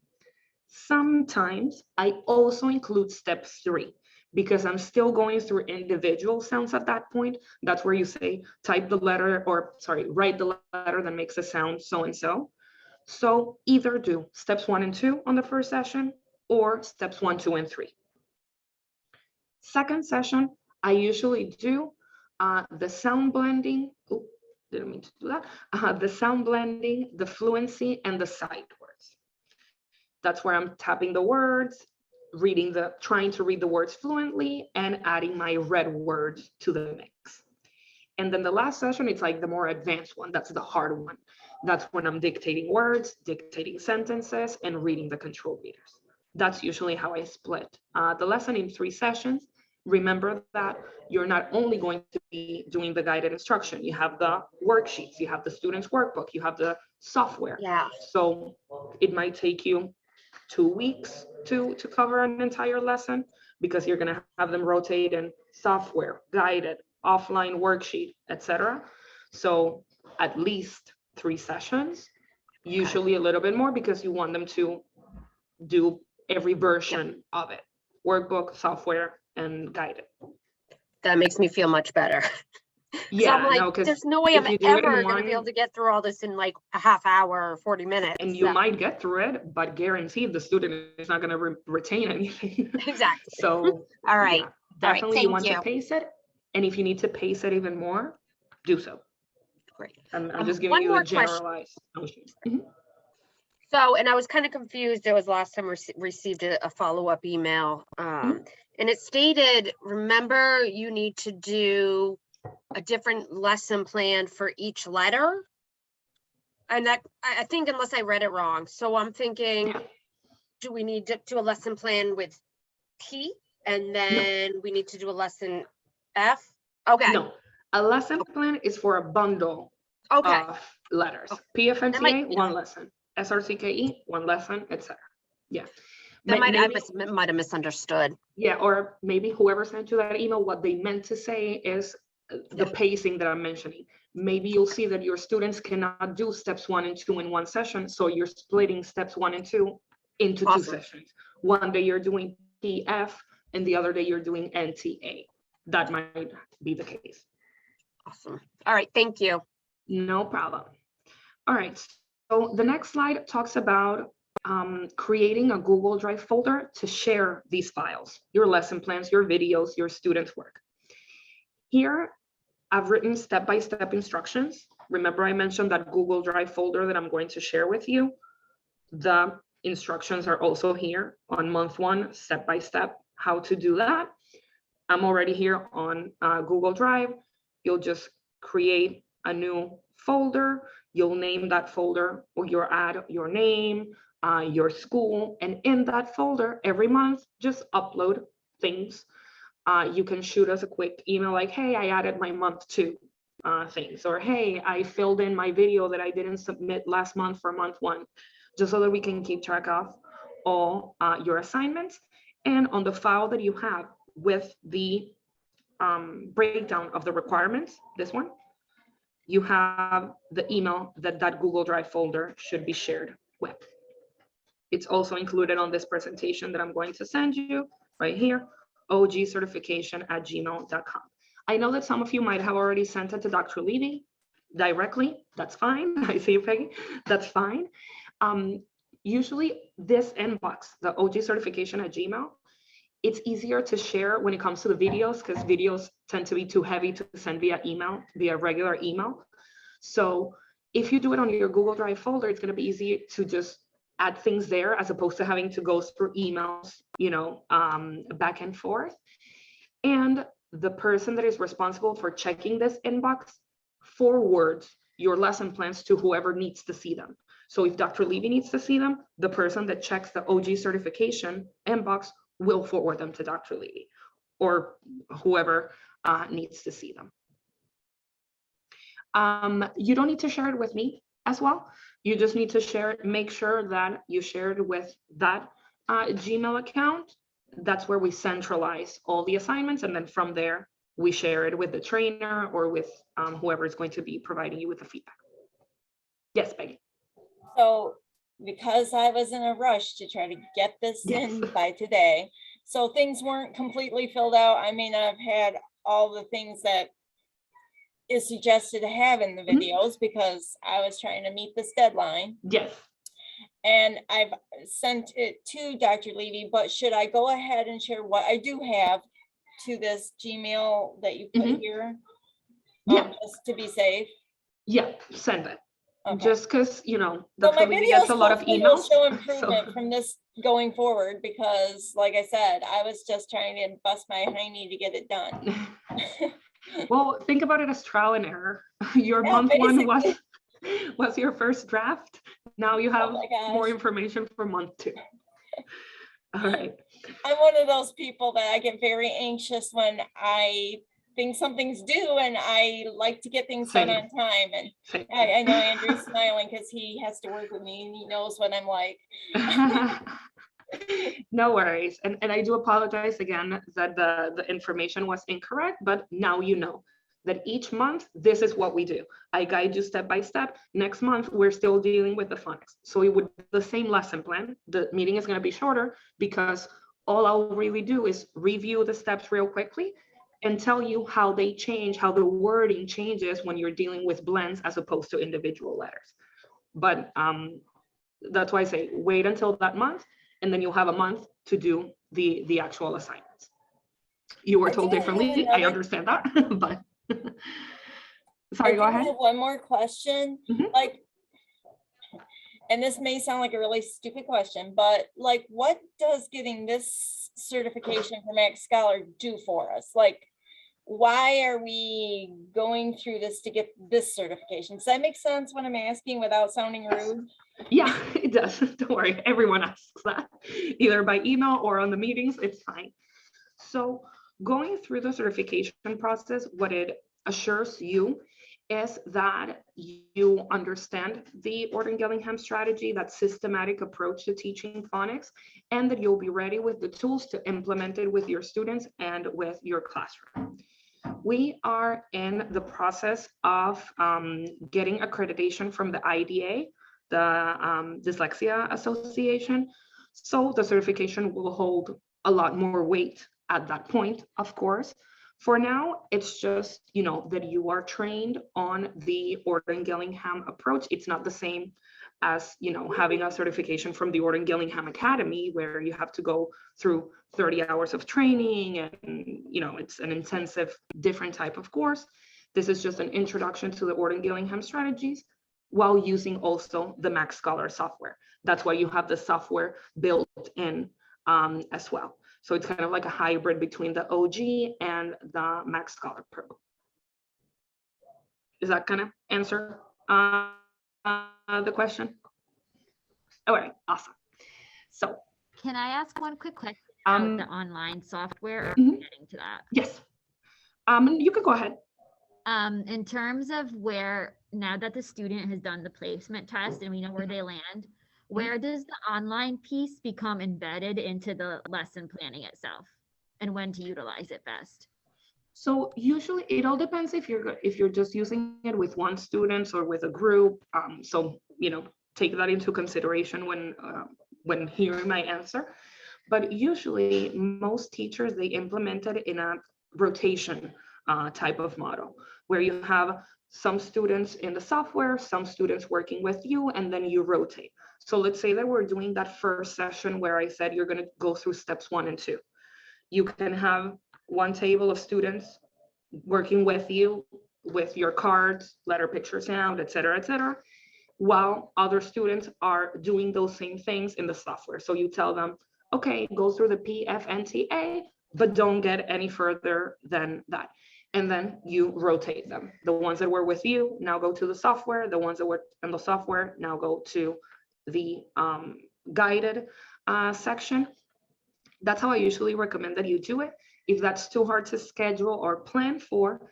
Sometimes I also include step 3 because I'm still going through individual sounds at that point. That's where you say, write the letter that makes a sound so-and-so. So either do steps 1 and 2 on the first session or steps 1, 2, and 3. Second session, I usually do the sound blending. Oh, didn't mean to do that. The sound blending, the fluency, and the sight words. That's where I'm tapping the words, trying to read the words fluently, and adding my read words to the mix. And then the last session, it's like the more advanced one. That's the hard one. That's when I'm dictating words, dictating sentences, and reading the control readers. That's usually how I split the lesson in 3 sessions. Remember that you're not only going to be doing the guided instruction, you have the worksheets, you have the student's workbook, you have the software. Yeah. So it might take you 2 weeks to cover an entire lesson because you're going to have them rotate in software, guided, offline worksheet, etc. So at least 3 sessions, usually a little bit more because you want them to do every version of it, workbook, software, and guided. That makes me feel much better. Yeah, I'm like, no, because there's no way I'm if you do it in ever going to be able one, to get through all this in like a half hour or 40 minutes. and you might get through it, but guaranteed the student is not going to retain anything. Exactly. So All right. yeah, definitely you thank want you. to pace it. And if you need to pace it even more, do so. Great. I'm just giving one you more a generalized notion. Mhm. So, and I was kind of confused. It was last time we received a follow-up email. And it stated, remember, you need to do a different lesson plan for each letter. And that, I think, unless I read it wrong. So I'm thinking, Yeah. do we need to do a lesson plan with P? And then we need to do a lesson F? Okay. No, a lesson plan is for a bundle Okay. of letters. Okay. PFMTA, 1 lesson. SRCKE, 1 lesson, etc. Yeah. I might have misunderstood. Yeah, or maybe whoever sent you that email, what they meant to say is the pacing that I'm mentioning. Maybe you'll see that your students cannot do steps 1 and 2 in one session, so you're splitting steps 1 and 2 into 2 sessions. One day you're doing PF, and the other day you're doing NTA. That might be the case. Awesome. All right, thank you. No problem. All right, so the next slide talks about creating a Google Drive folder to share these files, your lesson plans, your videos, your students' work. Here, I've written step-by-step instructions. Remember, I mentioned that Google Drive folder that I'm going to share with you. The instructions are also here on month 1, step-by-step, how to do that. I'm already here on Google Drive. You'll just create a new folder. You'll name that folder, or you'll add your name, your school, and in that folder every month, just upload things you can shoot us a quick email like, hey, I added my month 2 things, or hey, I filled in my video that I didn't submit last month for month 1, just so that we can keep track of all your assignments. And on the file that you have with the breakdown of the requirements, this one, you have the email that that Google Drive folder should be shared with. It's also included on this presentation that I'm going to send you right here, ogcertification@gmail.com. I know that some of you might have already sent it to Dr. Levy directly. That's fine. I see you, Peggy. That's fine. Usually this inbox, the ogcertification@gmail, it's easier to share when it comes to the videos, because videos tend to be too heavy to send via email, via regular email. So if you do it on your Google Drive folder, it's going to be easy to just add things there as opposed to having to go through emails, you know, back and forth. And the person that is responsible for checking this inbox forwards your lesson plans to whoever needs to see them. So if Dr. Levy needs to see them, the person that checks the OG certification inbox will forward them to Dr. Levy or whoever needs to see them. You don't need to share it with me as well. You just need to share it, make sure that you share it with that Gmail account. That's where we centralize all the assignments. And then from there, we share it with the trainer or with whoever is going to be providing you with the feedback. Yes, Peggy. So because I was in a rush to try to get this in by today, so things weren't completely filled out. I may not have had all the things that is suggested to have in the videos because I was trying to meet this deadline. Yes. And I've sent it to Dr. Levy, but should I go ahead and share what I do have to this Gmail that you put here? Yeah. Just to be safe. Yeah, send it. Okay. Just because, you know, So Dr. Levy gets a lot of emails. Show improvement from this going forward, because like I said, I was just trying to bust my hiney to get it done. Well, think about it as trial and error. Your month basically. 1 was your first draft. Now you have more gosh. information for month 2. All right. I'm one of those people that I get very anxious when I think something's due, and I like to get things done on time. And I know Andrew's smiling because he has to work with me and he knows what I'm like. No worries. And I do apologize again that the information was incorrect, but now you know that each month, this is what we do. I guide you step by step. Next month, we're still dealing with the phonics. So it would be the same lesson plan. The meeting is going to be shorter because all I'll really do is review the steps real quickly and tell you how they change, how the wording changes when you're dealing with blends as opposed to individual letters. But that's why I say wait until that month, and then you'll have a month to do the actual assignments. You were told differently. I understand that, but sorry, go ahead. One more question. Like, and this may sound like a really stupid question, but like, what does getting this certification for Max Scholar do for us? Like, why are we going through this to get this certification? Does that make sense when I'm asking without sounding rude? Yeah, it does. Don't worry. Everyone asks that, either by email or on the meetings. It's fine. So going through the certification process, what it assures you is that you understand the Orton-Gillingham strategy, that systematic approach to teaching phonics, and that you'll be ready with the tools to implement it with your students and with your classroom. We are in the process of getting accreditation from the IDA, the Dyslexia Association. So the certification will hold a lot more weight at that point, of course. For now, it's just, you know, that you are trained on the Orton-Gillingham approach. It's not the same as, you know, having a certification from the Orton-Gillingham Academy, where you have to go through 30 hours of training and, you know, it's an intensive, different type of course. This is just an introduction to the Orton-Gillingham strategies while using also the Max Scholar software. That's why you have the software built in as well. So it's kind of like a hybrid between the OG and the Max Scholar Pro. Does that kind of answer the question? All right, awesome. So can I ask one quick question? Um, the online software, or mhm. getting to that? Yes. You can go ahead. In terms of where, now that the student has done the placement test and we know where they land, where does the online piece become embedded into the lesson planning itself, and when to utilize it best? So usually it all depends if you're just using it with one student or with a group. So take that into consideration when hearing my answer. But usually most teachers, they implement it in a rotation type of model where you have some students in the software, some students working with you, and then you rotate. So let's say that we're doing that first session where I said you're going to go through steps 1 and 2. You can have one table of students working with you with your cards, letter picture sound, et cetera, while other students are doing those same things in the software. So you tell them, okay, go through the PFNTA, but don't get any further than that. And then you rotate them. The ones that were with you now go to the software. The ones that were in the software now go to the guided section. That's how I usually recommend that you do it. If that's too hard to schedule or plan for,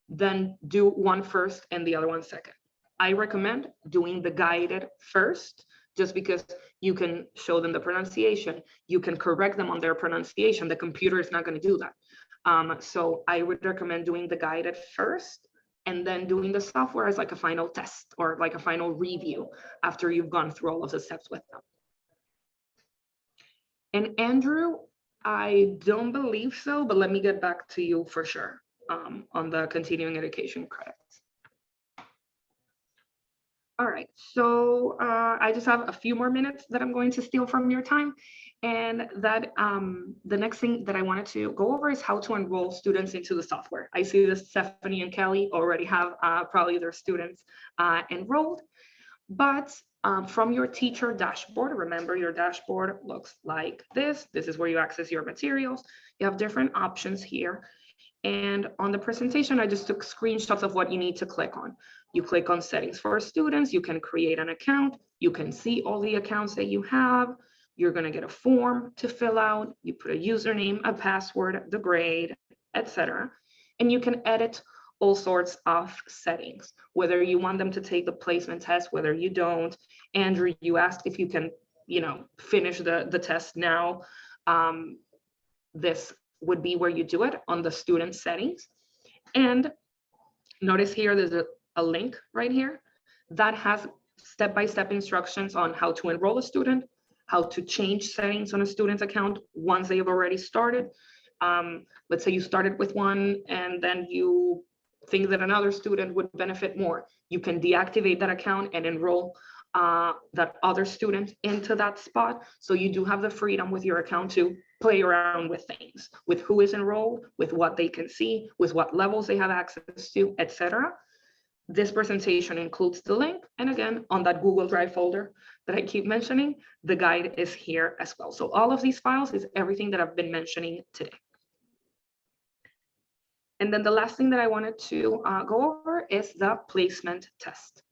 then do one first and the other one second. I recommend doing the guided first, just because you can show them the pronunciation. You can correct them on their pronunciation. The computer is not going to do that. So I would recommend doing the guided first and then doing the software as like a final test or like a final review after you've gone through all of the steps with them. And Andrew, I don't believe so, but let me get back to you for sure on the continuing education credits. All right, so I just have a few more minutes that I'm going to steal from your time. And that the next thing that I wanted to go over is how to enroll students into the software. I see that Stephanie and Kelly already have probably their students enrolled, but from your teacher dashboard, remember your dashboard looks like this. This is where you access your materials. You have different options here. And on the presentation, I just took screenshots of what you need to click on. You click on settings for students, you can create an account, you can see all the accounts that you have. You're gonna get a form to fill out. You put a username, a password, the grade, etc. And you can edit all sorts of settings, whether you want them to take the placement test, whether you don't. Andrew, you asked if you can, finish the test now. This would be where you do it on the student settings. And notice here, there's a link right here that has step-by-step instructions on how to enroll a student, how to change settings on a student's account once they've already started. Let's say you started with one and then you think that another student would benefit more. You can deactivate that account and enroll that other student into that spot. So you do have the freedom with your account to play around with things, with who is enrolled, with what they can see, with what levels they have access to, etc. This presentation includes the link. And again, on that Google Drive folder that I keep mentioning, the guide is here as well. So all of these files is everything that I've been mentioning today. And then the last thing that I wanted to go over is the placement test.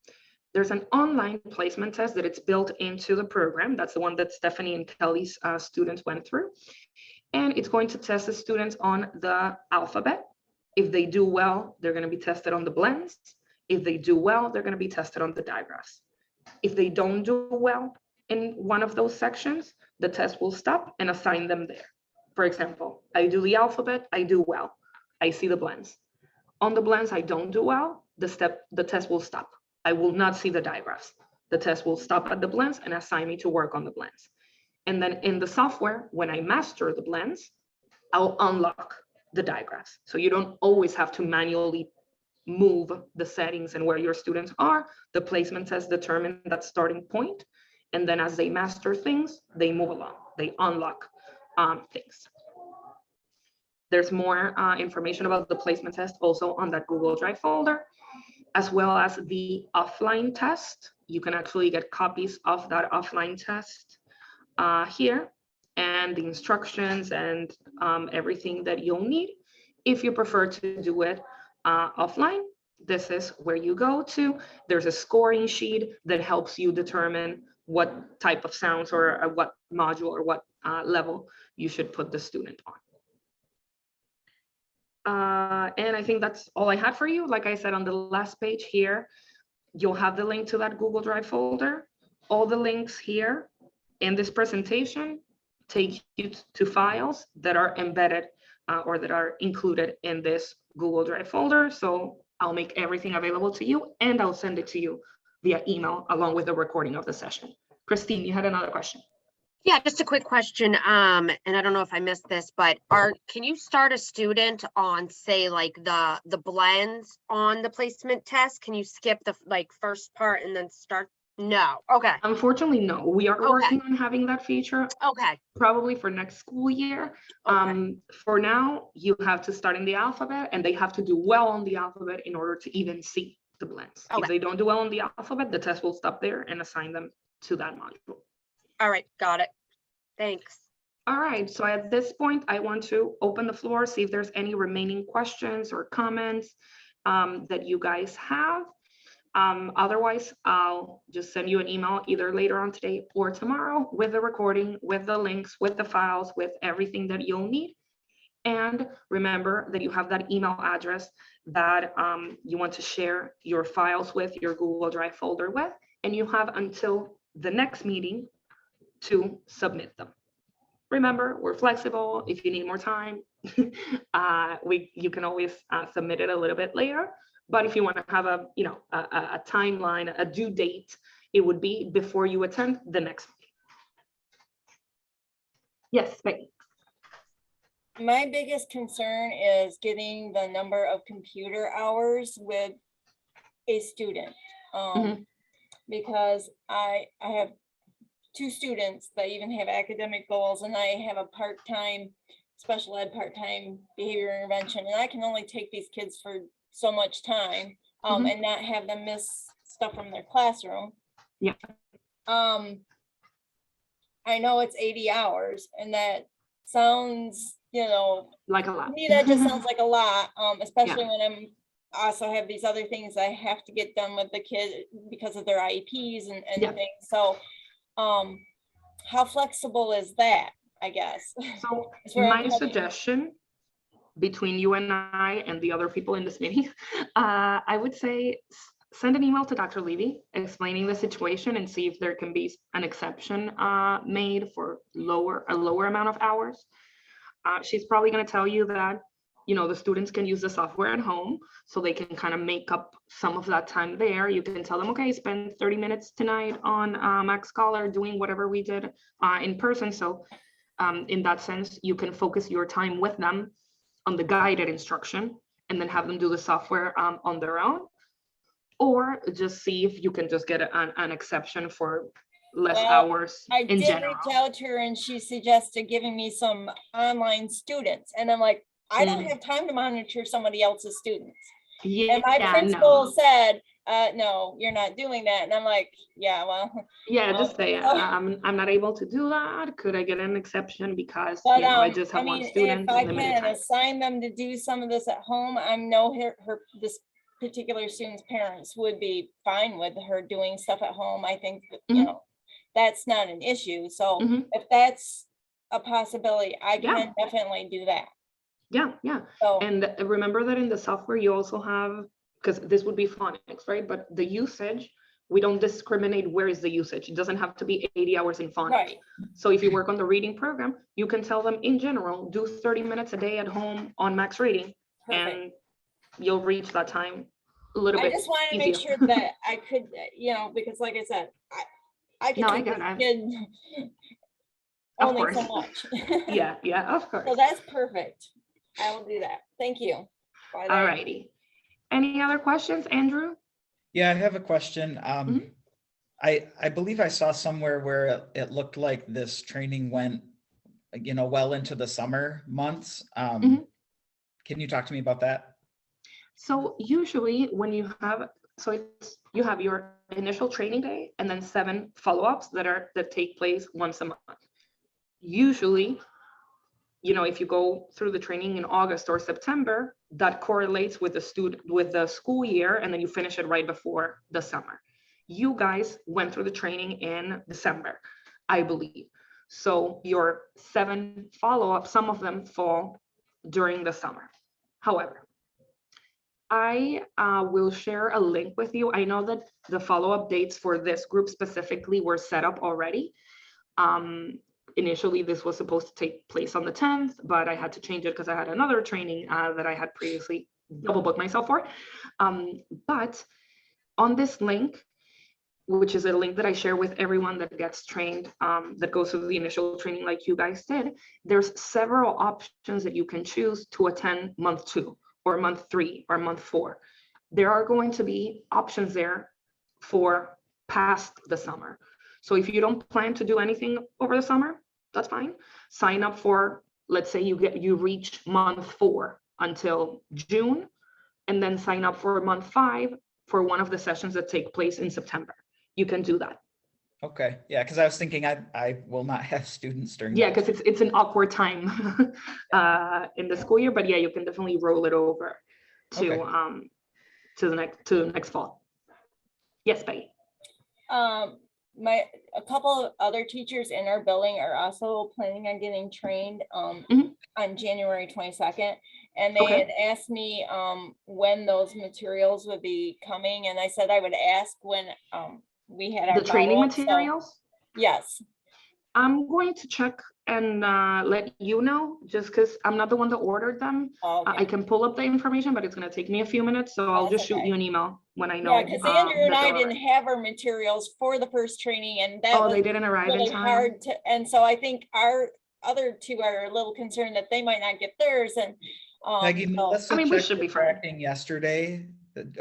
There's an online placement test that it's built into the program. That's the one that Stephanie and Kelly's students went through. And it's going to test the students on the alphabet. If they do well, they're going to be tested on the blends. If they do well, they're going to be tested on the digraphs. If they don't do well in one of those sections, the test will stop and assign them there. For example, I do the alphabet, I do well. I see the blends. On the blends, I don't do well, the test will stop. I will not see the digraphs. The test will stop at the blends and assign me to work on the blends. And then in the software, when I master the blends, I'll unlock the digraphs. So you don't always have to manually move the settings and where your students are. The placement test determine that starting point. And then as they master things, they move along, they unlock things. There's more information about the placement test also on that Google Drive folder, as well as the offline test. You can actually get copies of that offline test here, and the instructions and everything that you'll need. If you prefer to do it offline, this is where you go to. There's a scoring sheet that helps you determine what type of sounds or what module or what level you should put the student on. And I think that's all I had for you. Like I said, on the last page here, you'll have the link to that Google Drive folder. All the links here in this presentation take you to files that are embedded or that are included in this Google Drive folder. So I'll make everything available to you and I'll send it to you via email along with the recording of the session. Christine, you had another question. Yeah, just a quick question. And I don't know if I missed this, but can you start a student on, say, like the blends on the placement test? Can you skip the first part and then start? No. Okay. Unfortunately, no. We are working on having that feature. Okay. Probably for next school year. Okay. For now, you have to start in the alphabet and they have to do well on the alphabet in order to even see the blends. Okay. If they don't do well on the alphabet, the test will stop there and assign them to that module. All right. Got it. Thanks. All right. So at this point, I want to open the floor, see if there's any remaining questions or comments that you guys have. Otherwise, I'll just send you an email either later on today or tomorrow with the recording, with the links, with the files, with everything that you'll need. And remember that you have that email address that you want to share your files with, your Google Drive folder with, and you have until the next meeting to submit them. Remember, we're flexible. If you need more time, you can always submit it a little bit later. But if you want to have a timeline, a due date, it would be before you attend the next meeting. Yes, Becky. My biggest concern is getting the number of computer hours with a student. Because I have 2 students that even have academic goals, and I have a part-time special ed, part-time behavior intervention, and I can only take these kids for so much time and not have them miss stuff from their classroom. Yeah. I know it's 80 hours and that sounds, like a lot. to me, that just sounds like a lot, especially when I'm also have these other things I have to get done with the kid because of their IEPs and things. So how flexible is that, I guess? So my suggestion between you and I and the other people in this meeting, I would say send an email to Dr. Levy explaining the situation and see if there can be an exception made for a lower amount of hours. She's probably going to tell you that, the students can use the software at home, so they can kind of make up some of that time there. You can tell them, okay, spend 30 minutes tonight on Max Scholar doing whatever we did in person. So in that sense, you can focus your time with them on the guided instruction and then have them do the software on their own, or just see if you can just get an exception for less hours in general. I did reach out to her and she suggested giving me some online students, and I'm like, I don't have time to monitor somebody else's students. Yeah, and my principal said, no, you're not doing that. And I'm like, yeah, well. Yeah, just say, I'm not able to do that. Could I get an exception because I just have one student. If I can assign them to do some of this at home, I know this particular student's parents would be fine with her doing stuff at home. I think that, that's not an issue. So if that's a possibility, I can definitely do that. Yeah. So, and remember that in the software, you also have, because this would be phonics, right? But the usage, we don't discriminate where is the usage. It doesn't have to be 80 hours in phonics. Right. So if you work on the reading program, you can tell them in general, do 30 minutes a day at home on max reading. Perfect. And you'll reach that time a little bit. I just wanted to make sure that I could, because like I said, I can take this kid only so much. Yeah, of course. So that's perfect. I will do that. Thank you. All righty. Any other questions, Andrew? Yeah, I have a question. I believe I saw somewhere where it looked like this training went, well into the summer months. Can you talk to me about that? So usually when you have, you have your initial training day and then 7 follow-ups that take place once a month. Usually, if you go through the training in August or September, that correlates with the school year, and then you finish it right before the summer. you guys went through the training in December, I believe. So your 7 follow-up, some of them fall during the summer. However, I will share a link with you. I know that the follow-up dates for this group specifically were set up already. Initially, this was supposed to take place on the 10th, but I had to change it because I had another training that I had previously double booked myself for. But on this link, which is a link that I share with everyone that gets trained, that goes through the initial training like you guys did, there's several options that you can choose to attend month 2 or month 3 or month 4. There are going to be options there for past the summer. So if you don't plan to do anything over the summer, that's fine. Sign up for, let's say you reach month 4 until June, and then sign up for month 5 for one of the sessions that take place in September. You can do that. Okay, yeah, because I was thinking I will not have students during. Yeah, because it's an awkward time in the school year, but yeah, you can definitely roll it over to Okay. to the next fall. Yes, Peggy. A couple of other teachers in our building are also planning on getting trained Mhm. on January 22nd. And they Okay. had asked me when those materials would be coming, and I said I would ask when we had our The training follow-up, so- materials. Yes. I'm going to check and let you know, just because I'm not the one that ordered them. Okay. I can pull up the information, but it's going to take me a few minutes, so I'll That's just shoot okay. you an email when I know. Yeah, because Andrew and that I they're didn't already- have our materials for the first training, and that Oh, was they didn't arrive in really time. hard to, and so I think our other 2 are a little concerned that they might not get theirs, and Peggy, so- Melissa I mean, we checked should the be fine. tracking yesterday.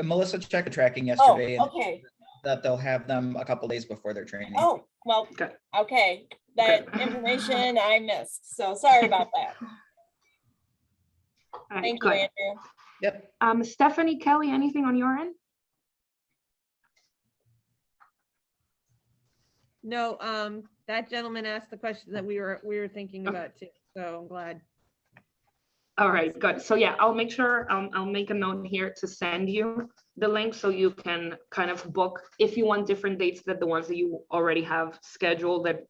Melissa checked the tracking Oh, yesterday and okay. that they'll have them a couple days before their training. Oh, well, Good. okay, that Good. information I missed, so sorry about that. All right, Thank you, good. Andrew. Yep. Stephanie, Kelly, anything on your end? No, that gentleman asked the question that we were thinking Okay. about too, so I'm glad. All right, good. So yeah, I'll make sure, I'll make a note here to send you the link so you can kind of book, if you want different dates than the ones that you already have scheduled that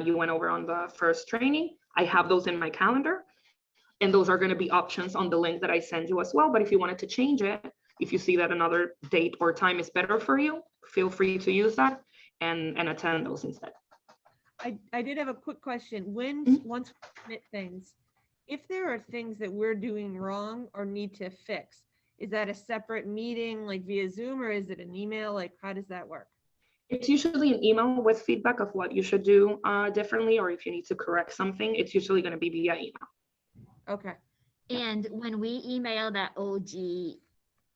you went over on the first training. I have those in my calendar, and those are going to be options on the link that I send you as well. But if you wanted to change it, if you see that another date or time is better for you, feel free to use that and attend those instead. I did have a quick question. Mhm. Once we submit things, if there are things that we're doing wrong or need to fix, is that a separate meeting like via Zoom, or is it an email? Like, how does that work? It's usually an email with feedback of what you should do differently, or if you need to correct something, it's usually going to be via email. Okay. And when we email that OG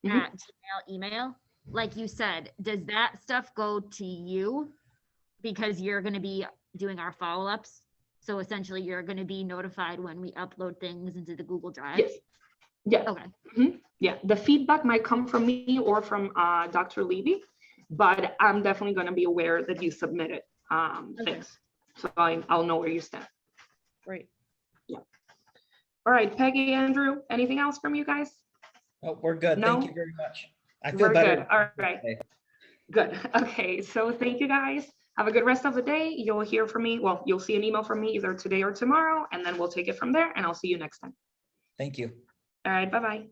Mhm. at Gmail email, like you said, does that stuff go to you? Because you're gonna be doing our follow-ups. So essentially you're gonna be notified when we upload things into the Google Drive? Yes. Yeah. Okay. Yeah. The feedback might come from me or from Dr. Levy, but I'm definitely going to be aware that you submitted things. So I'll know where you stand. Great. All right, Peggy, Andrew, anything else from you guys? Oh, we're good. No? Thank you very much. I feel We're better. good. All right. today. Good. Okay. So thank you guys. Have a good rest of the day. You'll hear from me. Well, you'll see an email from me either today or tomorrow, and then we'll take it from there, and I'll see you next time. Thank you. All right. Bye-bye.